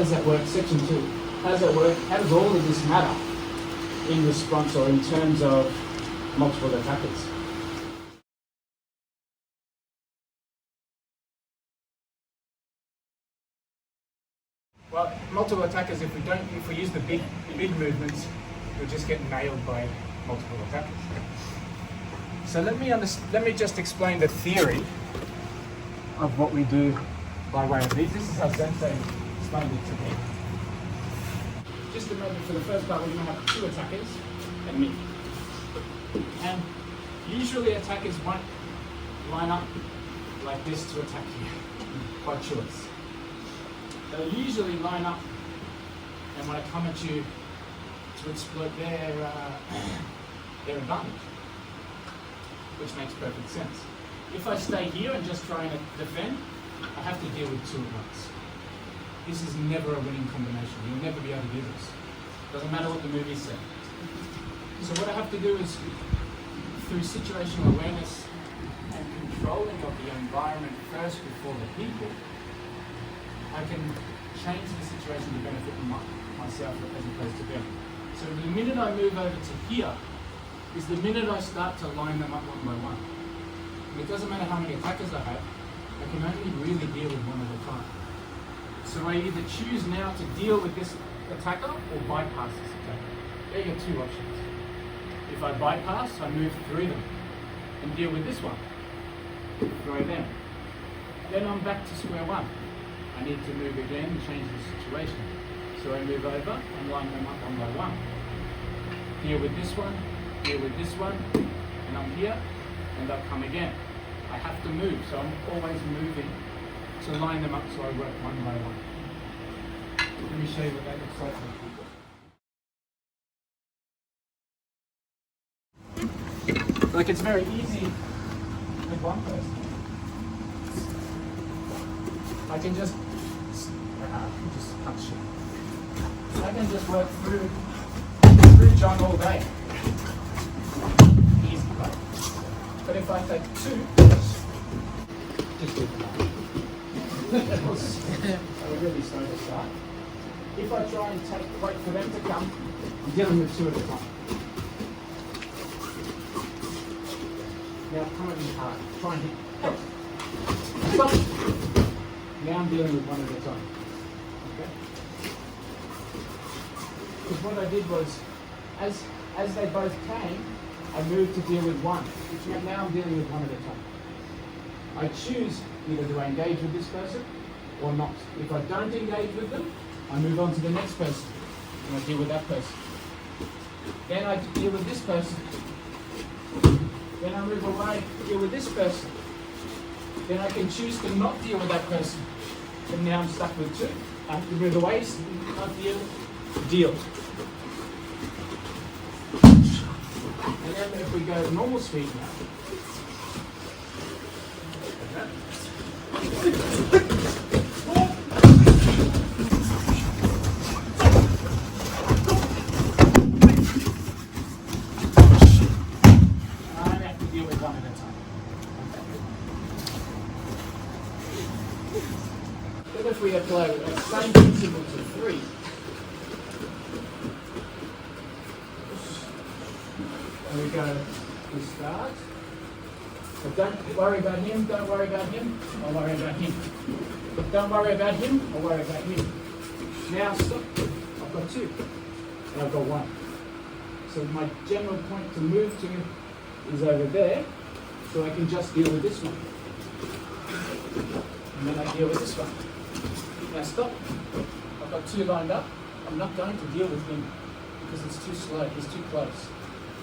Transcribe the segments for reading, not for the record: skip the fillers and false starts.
does that work? Section 2. How does that work? How does all of this matter in response or in terms of multiple attackers? Well, multiple attackers, if we use the big movements, we'll just get nailed by multiple attackers. So let me just explain the theory of what we do by way of these. This is how Sensei explained it to me. Just remember, for the first part, we're going to have 2 attackers and me. And usually attackers won't line up like this to attack you by choice. They'll usually line up and want to come at you to exploit their advantage, which makes perfect sense. If I stay here and just try and defend, I have to deal with 2 at once. This is never a winning combination. You'll never be able to do this. Doesn't matter what the movie said. So what I have to do is, through situational awareness and controlling of the environment first before the people, I can change the situation to benefit myself as opposed to them. So the minute I move over to here is the minute I start to line them up one by one. And it doesn't matter how many attackers I have, I can only really deal with one at a time. So I either choose now to deal with this attacker or bypass this attacker. There you go, 2 options. If I bypass, I move through them and deal with this one. Throw them. Then I'm back to square one. I need to move again and change the situation. So I move over and line them up one by one. Deal with this one, and I'm here, and they'll come again. I have to move, so I'm always moving to line them up so I work one by one. Let me show you what that looks like for people. Like, it's very easy with one person. I can just punch you. I can just work through John all day. Easy, right? But if I take 2, just do it. I'm really slow to start. If I try and wait for them to come, I'm dealing with 2 at a time. Now come at me hard. Try and hit. Go. Stop. Now I'm dealing with 1 at a time. Okay? Because what I did was, as they both came, I moved to deal with 1, which meant now I'm dealing with 1 at a time. I choose either do I engage with this person or not. If I don't engage with them, I move on to the next person and I deal with that person. Then I deal with this person. Then I move away, deal with this person. Then I can choose to not deal with that person. And now I'm stuck with 2. I have to move away, not deal. And then if we go normal speed now. I have to deal with 1 at a time. Then if we apply the same principle to 3, and we go, we start. But don't worry about him, don't worry about him, I'll worry about him. But don't worry about him, I'll worry about him. Now stop. I've got 2, and I've got 1. So my general point to move to is over there, so I can just deal with this one. And then I deal with this one. Now stop. I've got 2 lined up. I'm not going to deal with him because it's too slow, he's too close.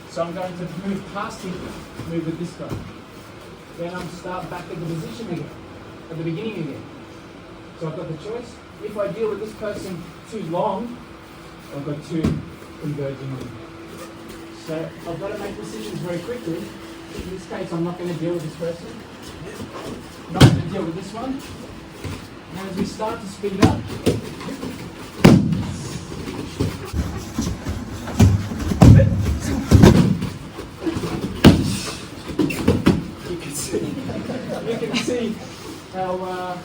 So I'm going to move past him, move with this guy. Then I'm start back at the position again, at the beginning again. So I've got the choice. If I deal with this person too long, I've got 2 converging on me. So I've got to make decisions very quickly. In this case, I'm not going to deal with this person. I'm not going to deal with this one. And as we start to speed up, you can see how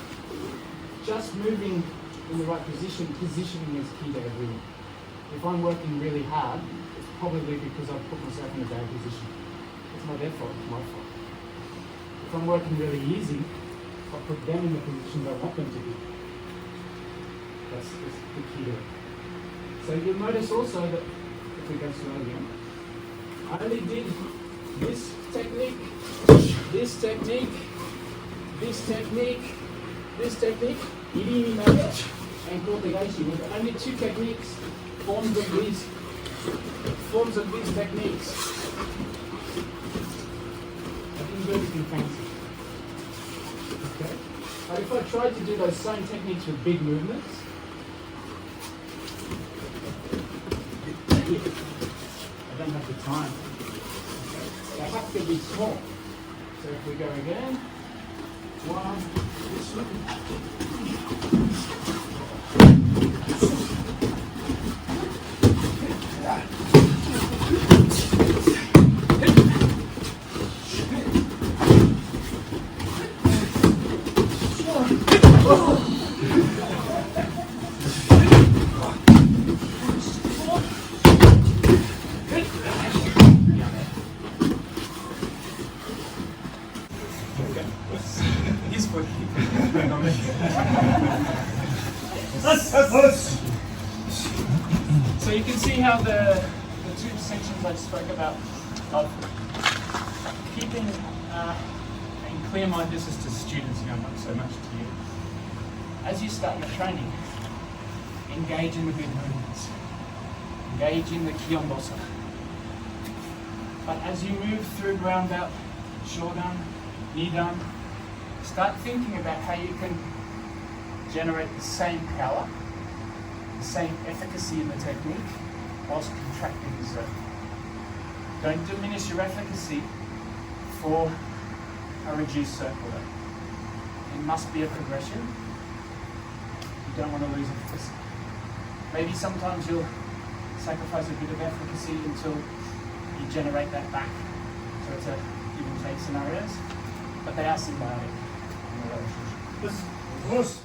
just moving in the right position, positioning is key to everything. If I'm working really hard, it's probably because I've put myself in a bad position. It's not their fault, it's my fault. If I'm working really easy, I put them in the positions I want them to be. That's the key to it. So you'll notice also that, if we go slow again, I only did this technique, this technique, this technique, this technique, iri mage, and kotegaishi with only 2 techniques, forms of these techniques. I didn't do anything fancy. Okay? But if I tried to do those same techniques with big movements, I don't have the time. Okay? They have to be small. So if we go again, 1, this one. So you can see how the 2 sections I spoke about of keeping and clear-minded, this is to students, not so much to you. As you start your training, engage in the big movements. Engage in the kiyombosa. But as you move through ground out, shodan, nidan, start thinking about how you can generate the same power, the same efficacy in the technique, whilst contracting the zone. Don't diminish your efficacy for a reduced circle. It must be a progression. You don't want to lose efficacy. Maybe sometimes you'll sacrifice a bit of efficacy until you generate that back. So it's a give and take scenarios, but they are symbiotic in the relationship.